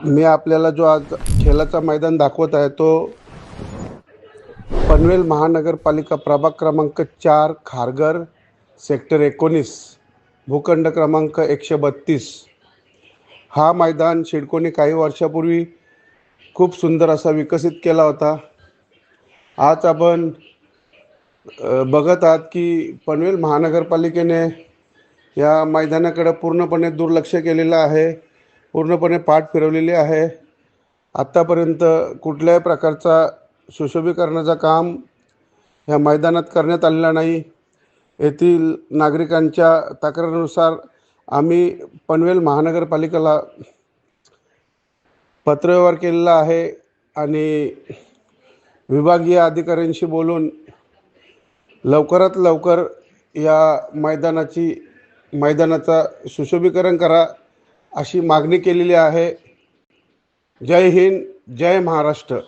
मी आपल्याला जो आज खेळाचा मैदान दाखवत आहे तो पनवेल महानगरपालिका प्रभाग क्रमांक 4 खारघर सेक्टर 19 भूखंड क्रमांक 132 हा मैदान शिडकोने काही वर्षापूर्वी खूप सुंदर असा विकसित केला होता। आज आपण बघत आहात की पनवेल महानगरपालिकेने या मैदानाकडे पूर्णपणे दुर्लक्ष केलेलं आहे, पूर्णपणे पाठ फिरवलेली आहे। आत्तापर्यंत कुठल्याही प्रकारचा सुशोभीकरणाचं काम या मैदानात करण्यात आलेलं नाही। येथील नागरिकांच्या तक्रारीनुसार आम्ही पनवेल महानगरपालिकेला पत्रव्यवहार केलेला आहे आणि विभागीय अधिकाऱ्यांशी बोलून लवकरात लवकर या मैदानाचा सुशोभीकरण करा अशी मागणी केलेली आहे। जय हिंद, जय महाराष्ट्र।